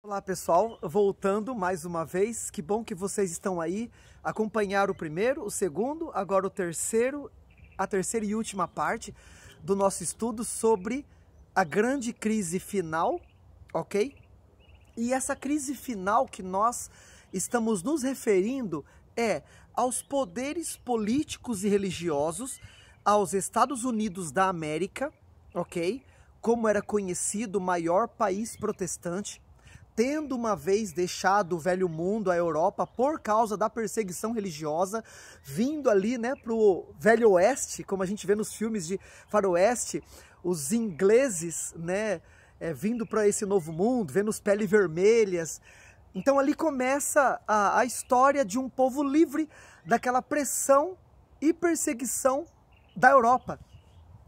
Olá pessoal, voltando mais uma vez, que bom que vocês estão aí, acompanhar o primeiro, o segundo, agora o terceiro, a terceira e última parte do nosso estudo sobre a grande crise final, ok? E essa crise final que nós estamos nos referindo é aos poderes políticos e religiosos, aos Estados Unidos da América, ok? Como era conhecido o maior país protestante, tendo uma vez deixado o velho mundo, a Europa, por causa da perseguição religiosa, vindo ali, né, para o velho oeste, como a gente vê nos filmes de faroeste, os ingleses, né, vindo para esse novo mundo, vendo os peles vermelhas. Então ali começa a história de um povo livre daquela pressão e perseguição da Europa.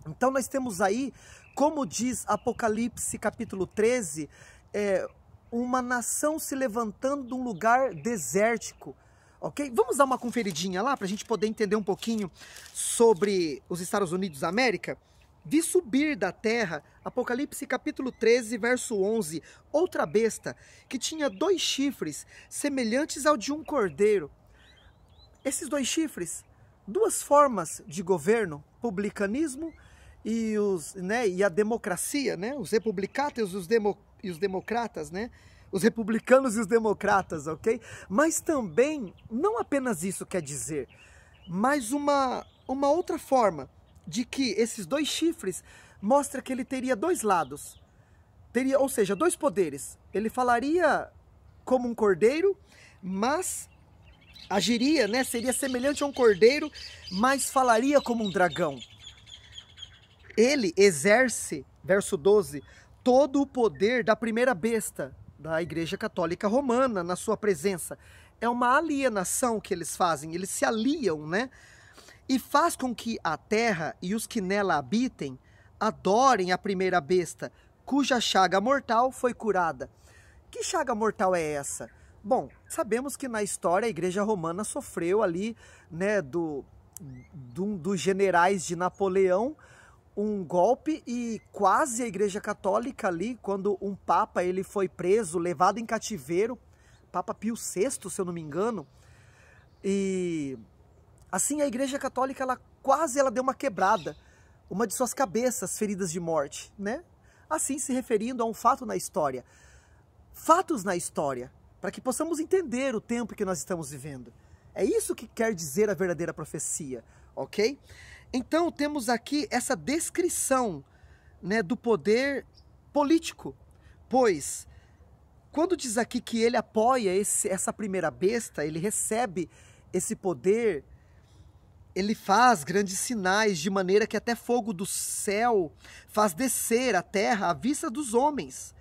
Então nós temos aí, como diz Apocalipse capítulo 13, uma nação se levantando de um lugar desértico, ok? Vamos dar uma conferidinha lá para a gente poder entender um pouquinho sobre os Estados Unidos da América? Vi subir da terra, Apocalipse capítulo 13, verso 11, outra besta, que tinha 2 chifres, semelhantes ao de um cordeiro. Esses 2 chifres, 2 formas de governo, publicanismo e a democracia, né? Os republicanos e os democratas, né? Os republicanos e os democratas, ok? Mas também, não apenas isso quer dizer, mas uma outra forma de que esses 2 chifres mostra que ele teria 2 lados, ou seja, 2 poderes. Ele falaria como um cordeiro, mas agiria, né? Seria semelhante a um cordeiro, mas falaria como um dragão. Ele exerce, verso 12, todo o poder da primeira besta da Igreja Católica Romana na sua presença. É uma alienação que eles fazem, eles se aliam, né? E faz com que a terra e os que nela habitem adorem a primeira besta, cuja chaga mortal foi curada. Que chaga mortal é essa? Bom, sabemos que na história a Igreja Romana sofreu ali, né, dos generais de Napoleão, um golpe, e quase a Igreja Católica ali, quando um Papa ele foi preso, levado em cativeiro, Papa Pio VI, se eu não me engano, e assim a Igreja Católica ela deu uma quebrada, uma de suas cabeças feridas de morte, né? Assim se referindo a um fato na história. Fatos na história, para que possamos entender o tempo que nós estamos vivendo. É isso que quer dizer a verdadeira profecia, ok? Então temos aqui essa descrição, né, do poder político, pois quando diz aqui que ele apoia essa primeira besta, ele recebe esse poder, ele faz grandes sinais, de maneira que até fogo do céu faz descer à terra à vista dos homens.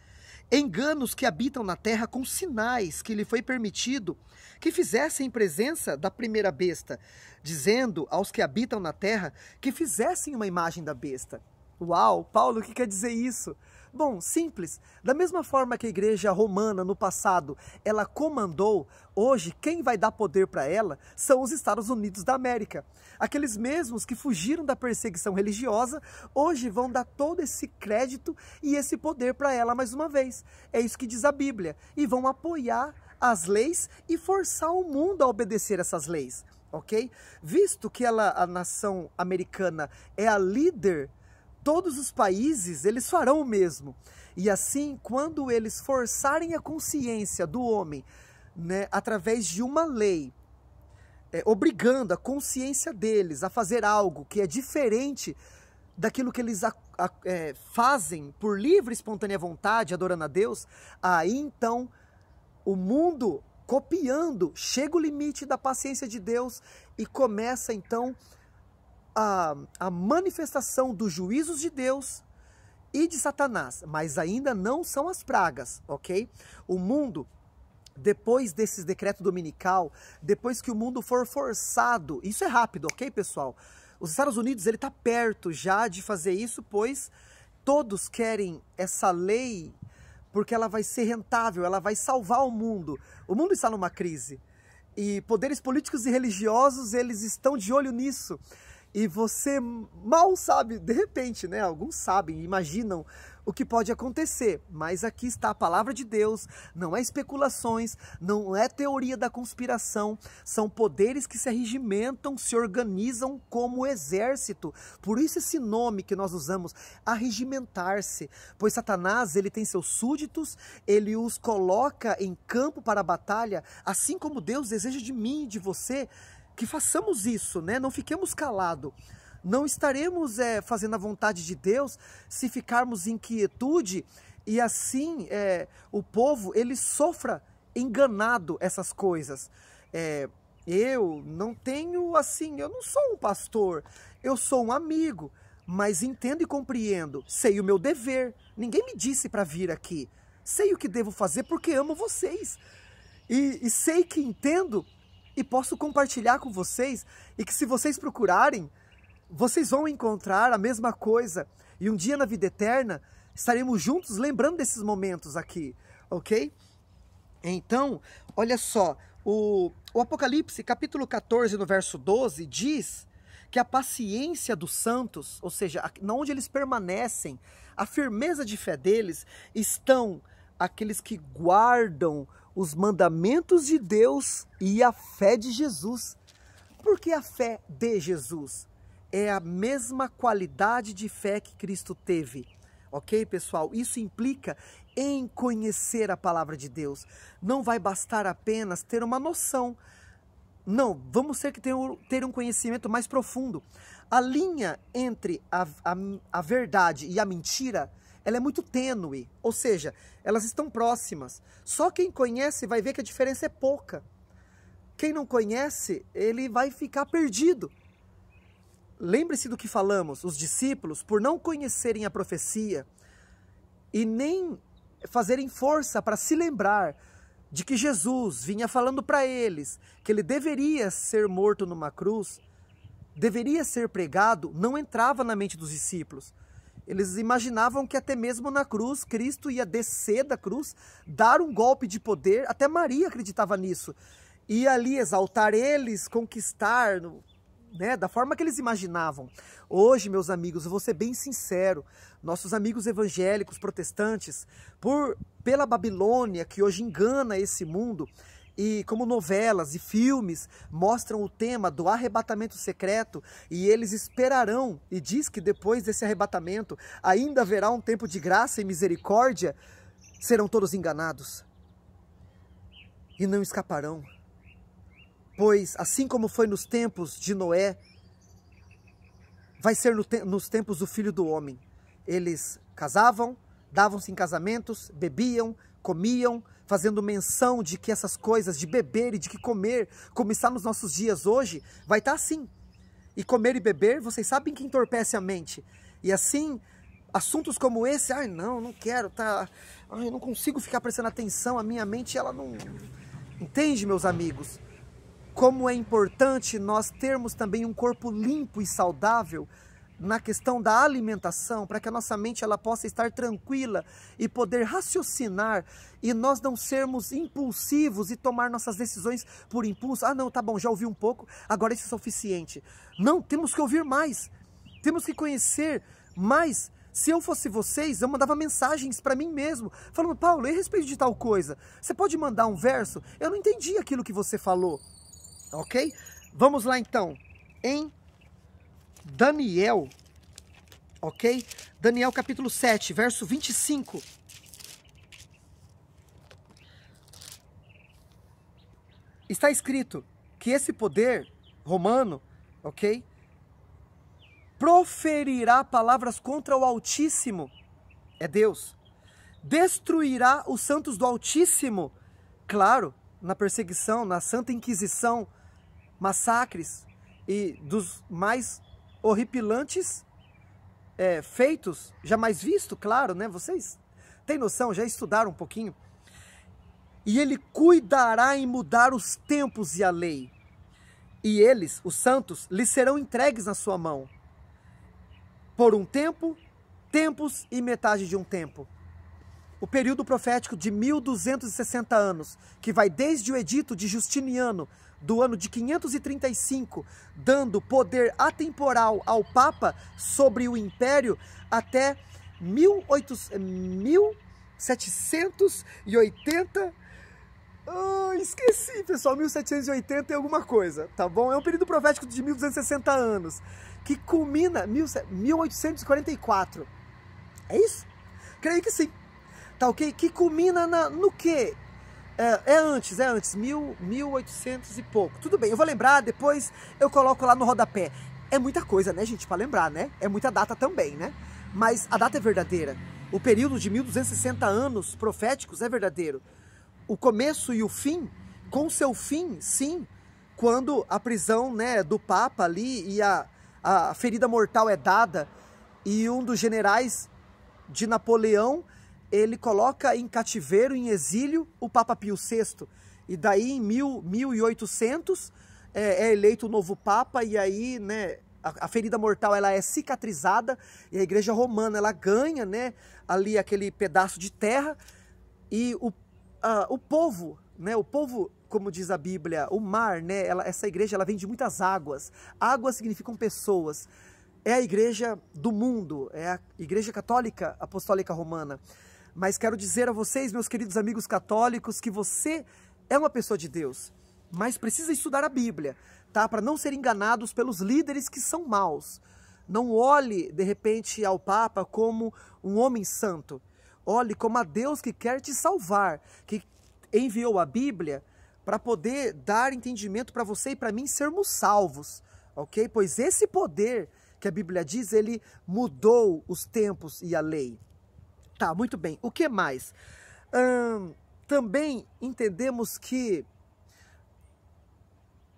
Engana os que habitam na terra com sinais que lhe foi permitido que fizessem em presença da primeira besta, dizendo aos que habitam na terra que fizessem uma imagem da besta. Uau, Paulo, o que quer dizer isso? Bom, simples. Da mesma forma que a Igreja Romana no passado, ela comandou, hoje quem vai dar poder para ela são os Estados Unidos da América. Aqueles mesmos que fugiram da perseguição religiosa, hoje vão dar todo esse crédito e esse poder para ela mais uma vez. É isso que diz a Bíblia. E vão apoiar as leis e forçar o mundo a obedecer essas leis, ok? Visto que a nação americana é a líder, todos os países, eles farão o mesmo. E assim, quando eles forçarem a consciência do homem, né, através de uma lei, obrigando a consciência deles a fazer algo que é diferente daquilo que eles fazem por livre e espontânea vontade, adorando a Deus, aí então o mundo, copiando, chega o limite da paciência de Deus e começa então a manifestação dos juízos de Deus e de Satanás, mas ainda não são as pragas, ok? O mundo, depois desses decreto dominical, depois que o mundo for forçado, isso é rápido, ok, pessoal? Os Estados Unidos, ele está perto já de fazer isso, pois todos querem essa lei, porque ela vai ser rentável, ela vai salvar o mundo. O mundo está numa crise, e poderes políticos e religiosos, eles estão de olho nisso. e você mal sabe, de repente, né? Alguns sabem, imaginam o que pode acontecer, mas aqui está a palavra de Deus, não é especulações, não é teoria da conspiração, são poderes que se arregimentam, se organizam como exército. Por isso esse nome que nós usamos, arregimentar-se, pois Satanás, ele tem seus súditos, ele os coloca em campo para a batalha, assim como Deus deseja de mim e de você, que façamos isso, né? Não fiquemos calados. Não estaremos fazendo a vontade de Deus se ficarmos em quietude e assim o povo ele sofra enganado essas coisas. Eu não tenho assim, eu não sou um pastor, eu sou um amigo, mas entendo e compreendo, sei o meu dever. Ninguém me disse para vir aqui, sei o que devo fazer porque amo vocês e sei que entendo e posso compartilhar com vocês e que se vocês procurarem, vocês vão encontrar a mesma coisa. E um dia na vida eterna, estaremos juntos lembrando desses momentos aqui, ok? Então, olha só, o Apocalipse, capítulo 14, no verso 12, diz que a paciência dos santos, ou seja, onde eles permanecem, a firmeza de fé deles, estão aqueles que guardam os mandamentos de Deus e a fé de Jesus. Por que a fé de Jesus? É a mesma qualidade de fé que Cristo teve, ok, pessoal? Isso implica em conhecer a palavra de Deus. Não vai bastar apenas ter uma noção. Não, vamos ter um conhecimento mais profundo. A linha entre a verdade e a mentira, ela é muito tênue, ou seja, elas estão próximas. Só quem conhece vai ver que a diferença é pouca. Quem não conhece, ele vai ficar perdido. Lembre-se do que falamos, os discípulos, por não conhecerem a profecia e nem fazerem força para se lembrar de que Jesus vinha falando para eles que ele deveria ser morto numa cruz, deveria ser pregado, não entrava na mente dos discípulos. Eles imaginavam que até mesmo na cruz, Cristo ia descer da cruz, dar um golpe de poder, até Maria acreditava nisso, e ali exaltar eles, conquistar, né, da forma que eles imaginavam. Hoje, meus amigos, eu vou ser bem sincero, nossos amigos evangélicos, protestantes, pela Babilônia, que hoje engana esse mundo, e como novelas e filmes mostram o tema do arrebatamento secreto, e eles esperarão, e diz que depois desse arrebatamento ainda haverá um tempo de graça e misericórdia, serão todos enganados e não escaparão. Pois, assim como foi nos tempos de Noé, vai ser nos tempos do Filho do Homem. Eles casavam, davam-se em casamentos, bebiam, comiam, fazendo menção de que essas coisas de beber e de que comer, como está nos nossos dias hoje, vai estar assim. E comer e beber, vocês sabem que entorpece a mente. E assim, assuntos como esse, não quero, eu não consigo ficar prestando atenção, a minha mente, ela não... Entende, meus amigos? Como é importante nós termos também um corpo limpo e saudável na questão da alimentação, para que a nossa mente ela possa estar tranquila e poder raciocinar e nós não sermos impulsivos e tomar nossas decisões por impulso. Não, tá bom, já ouvi um pouco, agora isso é suficiente. Não, temos que ouvir mais, temos que conhecer mais. Se eu fosse vocês, eu mandava mensagens para mim mesmo, falando, Paulo, e a respeito de tal coisa? Você pode mandar um verso? Eu não entendi aquilo que você falou. Ok? Vamos lá então, em Daniel, ok? Daniel capítulo 7, verso 25. Está escrito que esse poder romano, ok? Proferirá palavras contra o Altíssimo, é Deus. Destruirá os santos do Altíssimo, claro, na perseguição, na Santa Inquisição, massacres e dos mais horripilantes feitos jamais visto, claro, né? Vocês têm noção, já estudaram um pouquinho. E ele cuidará em mudar os tempos e a lei. E eles, os santos, lhes serão entregues na sua mão. Por um tempo, tempos e metade de um tempo. o período profético de 1260 anos, que vai desde o edito de Justiniano, do ano de 535, dando poder atemporal ao Papa sobre o Império, até 1780... esqueci, pessoal, 1780 e alguma coisa, tá bom? É um período profético de 1260 anos, que culmina em 1844. É isso? Creio que sim. Tá ok? Que culmina no quê? É antes, 1800 e pouco. Tudo bem, eu vou lembrar, depois eu coloco lá no rodapé. É muita coisa, né, gente, para lembrar, né? É muita data também, né? Mas a data é verdadeira. O período de 1260 anos proféticos é verdadeiro. O começo e o fim, com seu fim, sim, quando a prisão, né, do Papa ali e a ferida mortal é dada e um dos generais de Napoleão, ele coloca em cativeiro, em exílio, o Papa Pio VI. E daí em 1800 é eleito o novo Papa e aí, né, a ferida mortal ela é cicatrizada e a Igreja Romana ela ganha, né, ali aquele pedaço de terra e o povo, né, como diz a Bíblia, o mar, né, essa igreja ela vem de muitas águas. Águas significam pessoas. É a igreja do mundo, é a Igreja Católica Apostólica Romana. Mas quero dizer a vocês, meus queridos amigos católicos, que você é uma pessoa de Deus, mas precisa estudar a Bíblia, tá? Para não ser enganados pelos líderes que são maus. Não olhe, de repente, ao Papa como um homem santo. Olhe como a Deus que quer te salvar, que enviou a Bíblia para poder dar entendimento para você e para mim sermos salvos, ok? Pois esse poder que a Bíblia diz, ele mudou os tempos e a lei. Tá, muito bem. O que mais? Também entendemos que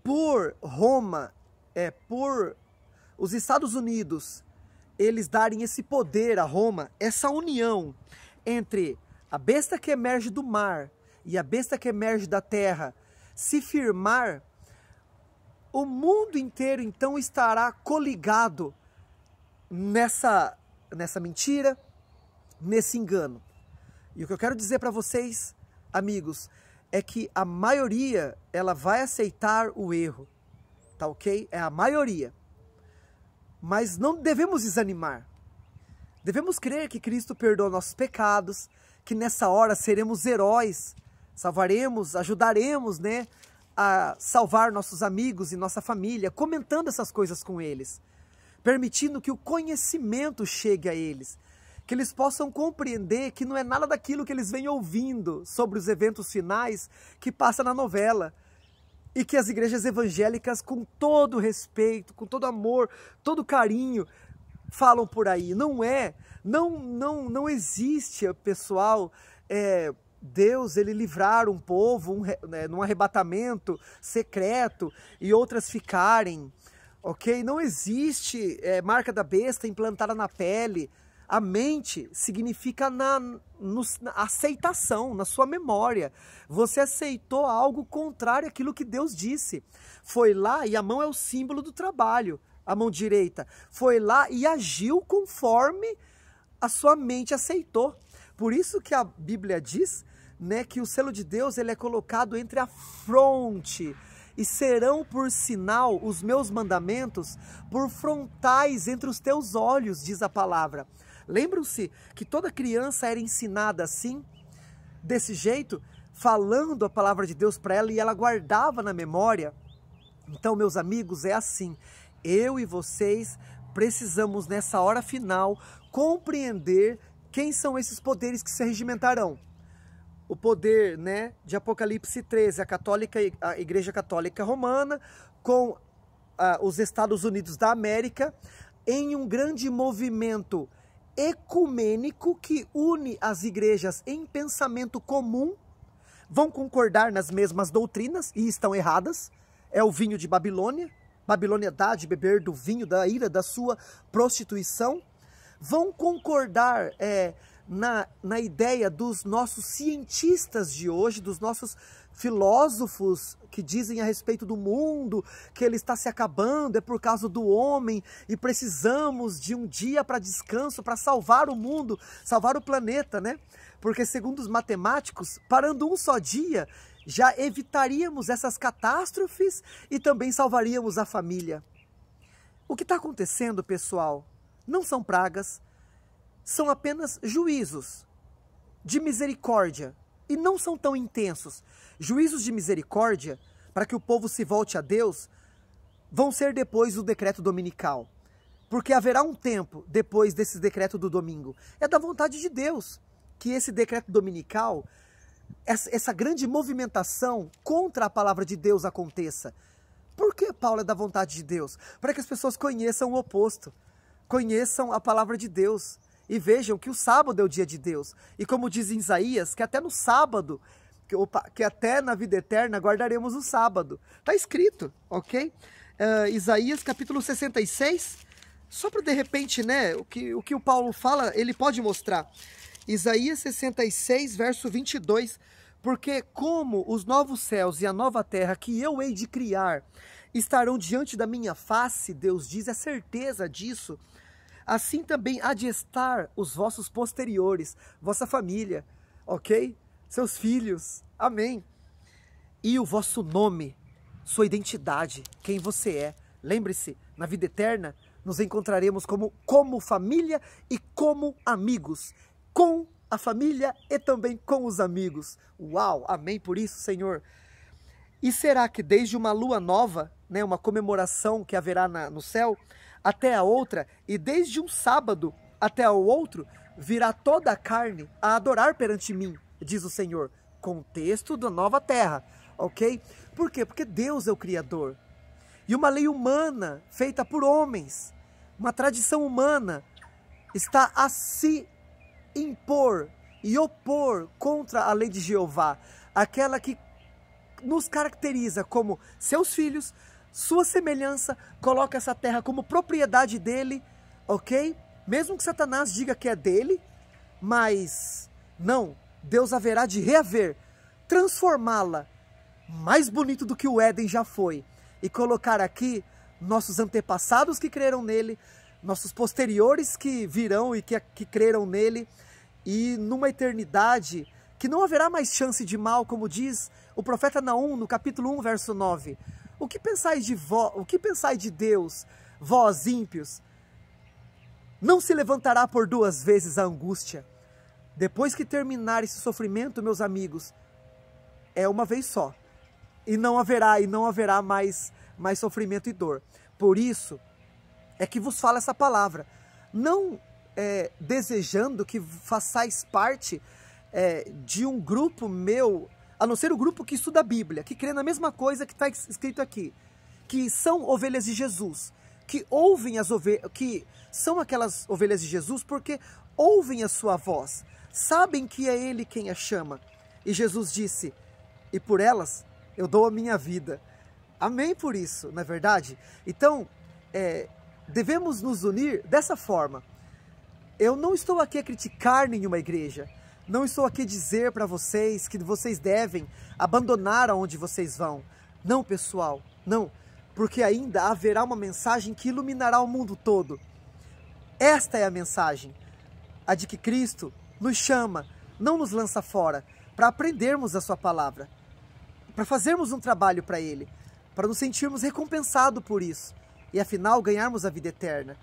por Roma, por os Estados Unidos, eles darem esse poder a Roma, essa união entre a besta que emerge do mar e a besta que emerge da terra, se firmar, o mundo inteiro então estará coligado nessa mentira, nesse engano. E o que eu quero dizer para vocês, amigos, é que a maioria ela vai aceitar o erro, tá ok? É a maioria. Mas não devemos desanimar. Devemos crer que Cristo perdoa nossos pecados, que nessa hora seremos heróis, salvaremos, ajudaremos, né, a salvar nossos amigos e nossa família, comentando essas coisas com eles, permitindo que o conhecimento chegue a eles, que eles possam compreender que não é nada daquilo que eles vêm ouvindo sobre os eventos finais que passa na novela, e que as igrejas evangélicas, com todo respeito, com todo amor, todo carinho, falam por aí. Não existe, pessoal, Deus ele livrar um povo num arrebatamento secreto e outras ficarem, ok? Não existe marca da besta implantada na pele. A mente significa na aceitação, na sua memória. Você aceitou algo contrário àquilo que Deus disse. Foi lá, e a mão é o símbolo do trabalho, a mão direita. Foi lá e agiu conforme a sua mente aceitou. Por isso que a Bíblia diz, né, que o selo de Deus ele é colocado entre a fronte. E serão por sinal os meus mandamentos por frontais entre os teus olhos, diz a palavra. Lembram-se que toda criança era ensinada assim, desse jeito, falando a palavra de Deus para ela e ela guardava na memória. Então, meus amigos, é assim. Eu e vocês precisamos, nessa hora final, compreender quem são esses poderes que se regimentarão. O poder, né, de Apocalipse 13, a Igreja Católica Romana, com os Estados Unidos da América, em um grande movimento ecumênico que une as igrejas em pensamento comum, vão concordar nas mesmas doutrinas e estão erradas. É o vinho de Babilônia. Babilônia dá de beber do vinho da ira da sua prostituição. Vão concordar na ideia dos nossos cientistas de hoje, dos nossos filósofos que dizem a respeito do mundo, que ele está se acabando, é por causa do homem, e precisamos de um dia para descanso, para salvar o mundo, salvar o planeta, né? Porque segundo os matemáticos, parando um só dia, já evitaríamos essas catástrofes e também salvaríamos a família. O que está acontecendo, pessoal, não são pragas, são apenas juízos de misericórdia e não são tão intensos. Juízos de misericórdia, para que o povo se volte a Deus, vão ser depois do decreto dominical. Porque haverá um tempo depois desse decreto do domingo. É da vontade de Deus que esse decreto dominical, essa grande movimentação contra a palavra de Deus aconteça. Por que, Paulo, é da vontade de Deus? Para que as pessoas conheçam o oposto, conheçam a palavra de Deus e vejam que o sábado é o dia de Deus. E como diz em Isaías, que até no sábado, que até na vida eterna guardaremos o sábado. Está escrito, ok? Isaías capítulo 66, só para de repente, né, o que o Paulo fala, ele pode mostrar. Isaías 66, verso 22, porque como os novos céus e a nova terra que eu hei de criar estarão diante da minha face, Deus diz, é certeza disso, assim também há de estar os vossos posteriores, vossa família, ok? Seus filhos, amém. E o vosso nome, sua identidade, quem você é. Lembre-se, na vida eterna, nos encontraremos como família e como amigos. Com a família e também com os amigos. Uau, amém por isso, Senhor. E será que desde uma lua nova, né, uma comemoração que haverá no céu, até a outra, e desde um sábado até o outro, virá toda a carne a adorar perante mim, diz o Senhor. Contexto da nova terra, ok? Por quê? Porque Deus é o Criador. E uma lei humana, feita por homens, uma tradição humana, está a se impor e opor contra a lei de Jeová, aquela que nos caracteriza como seus filhos, sua semelhança, coloca essa terra como propriedade dele, ok? Mesmo que Satanás diga que é dele, mas não, Deus haverá de reaver, transformá-la mais bonito do que o Éden já foi, e colocar aqui nossos antepassados que creram nele, nossos posteriores que virão e que creram nele, e numa eternidade que não haverá mais chance de mal, como diz o profeta Naum no capítulo 1, verso 9. O que pensais de Deus, vós ímpios? Não se levantará por duas vezes a angústia. Depois que terminar esse sofrimento, meus amigos, é uma vez só. E não haverá mais sofrimento e dor. Por isso é que vos fala essa palavra. Não desejando que façais parte de um grupo meu, a não ser o grupo que estuda a Bíblia, que crê na mesma coisa que está escrito aqui, que são ovelhas de Jesus, que ouvem que são aquelas ovelhas de Jesus porque ouvem a sua voz, sabem que é Ele quem a chama. E Jesus disse, e por elas eu dou a minha vida. Amém por isso, não é verdade? Então, devemos nos unir dessa forma. Eu não estou aqui a criticar nenhuma igreja. Não estou aqui a dizer para vocês que vocês devem abandonar aonde vocês vão. Não, pessoal, não. Porque ainda haverá uma mensagem que iluminará o mundo todo. Esta é a mensagem. A de que Cristo nos chama, não nos lança fora, para aprendermos a sua palavra. Para fazermos um trabalho para Ele. Para nos sentirmos recompensados por isso. E afinal ganharmos a vida eterna.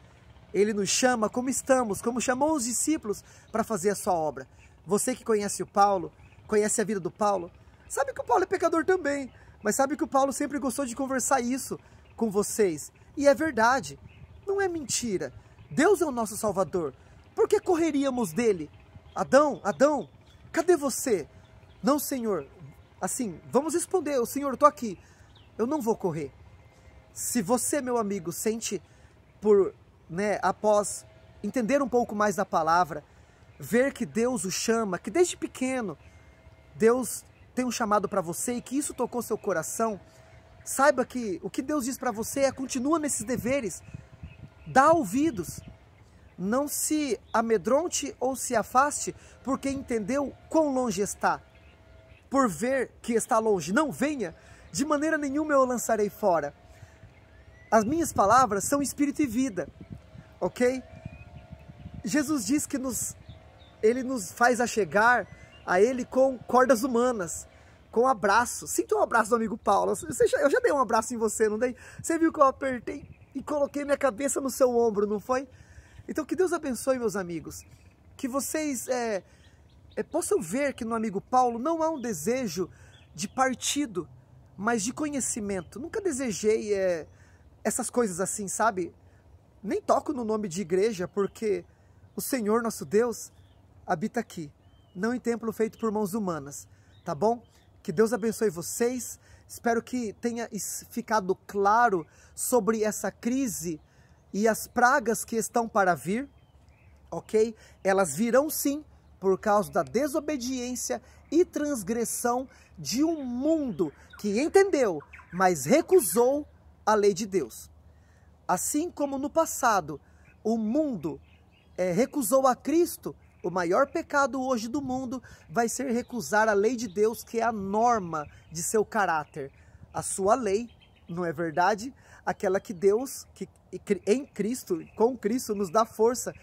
Ele nos chama como estamos, como chamou os discípulos para fazer a sua obra. Você que conhece o Paulo, conhece a vida do Paulo, sabe que o Paulo é pecador também, mas sabe que o Paulo sempre gostou de conversar isso com vocês. E é verdade, não é mentira. Deus é o nosso Salvador. Por que correríamos dele? Adão, cadê você? Não, Senhor. Assim, vamos responder, Senhor, eu estou aqui. Eu não vou correr. Se você, meu amigo, sente após entender um pouco mais da palavra, ver que Deus o chama, que desde pequeno Deus tem um chamado para você e que isso tocou seu coração, saiba que o que Deus diz para você continua nesses deveres, dá ouvidos, Não se amedronte ou se afaste, porque entendeu quão longe está. Por ver que está longe, não venha, de maneira nenhuma eu o lançarei fora. As minhas palavras são espírito e vida, ok? Jesus diz que Ele nos faz achegar a Ele com cordas humanas, com abraço. Sinta um abraço do amigo Paulo. Eu já dei um abraço em você, não dei? Você viu que eu apertei e coloquei minha cabeça no seu ombro, não foi? Então que Deus abençoe, meus amigos. Que vocês possam ver que no amigo Paulo não há um desejo de partido, mas de conhecimento. Nunca desejei essas coisas assim, sabe? Nem toco no nome de igreja, porque o Senhor nosso Deus habita aqui, não em templo feito por mãos humanas, tá bom? Que Deus abençoe vocês. Espero que tenha ficado claro sobre essa crise e as pragas que estão para vir, ok? Elas virão sim, por causa da desobediência e transgressão de um mundo que entendeu, mas recusou a lei de Deus. Assim como no passado o mundo recusou a Cristo, o maior pecado hoje do mundo vai ser recusar a lei de Deus, que é a norma de seu caráter. A sua lei, não é verdade? Aquela que Deus, que em Cristo, com Cristo, nos dá força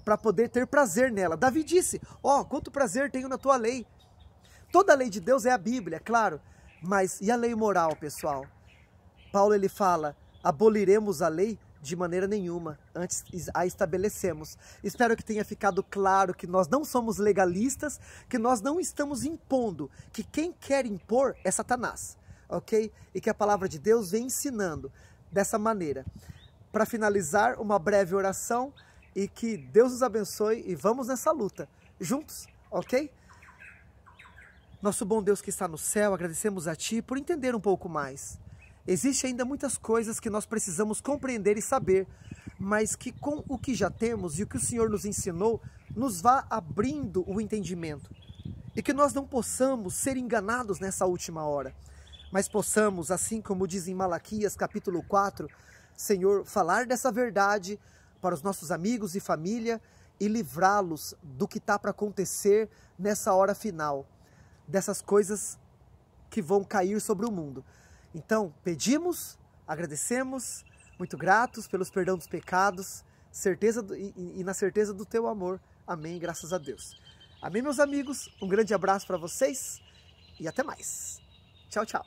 para poder ter prazer nela. Davi disse, quanto prazer tenho na tua lei. Toda a lei de Deus é a Bíblia, é claro, mas e a lei moral, pessoal? Paulo ele fala, aboliremos a lei? De maneira nenhuma, antes a estabelecemos. Espero que tenha ficado claro que nós não somos legalistas, que nós não estamos impondo, que quem quer impor é Satanás, ok? E que a palavra de Deus vem ensinando dessa maneira. Para finalizar, uma breve oração e que Deus nos abençoe e vamos nessa luta, juntos, ok? Nosso bom Deus que está no céu, agradecemos a Ti por entender um pouco mais. Existem ainda muitas coisas que nós precisamos compreender e saber, mas que com o que já temos e o que o Senhor nos ensinou, nos vá abrindo o entendimento. E que nós não possamos ser enganados nessa última hora, mas possamos, assim como diz em Malaquias capítulo 4, Senhor, falar dessa verdade para os nossos amigos e família e livrá-los do que está para acontecer nessa hora final, dessas coisas que vão cair sobre o mundo. Então, pedimos, agradecemos, muito gratos pelos perdão dos pecados, e na certeza do teu amor. Amém, graças a Deus. Amém, meus amigos, um grande abraço para vocês e até mais. Tchau, tchau.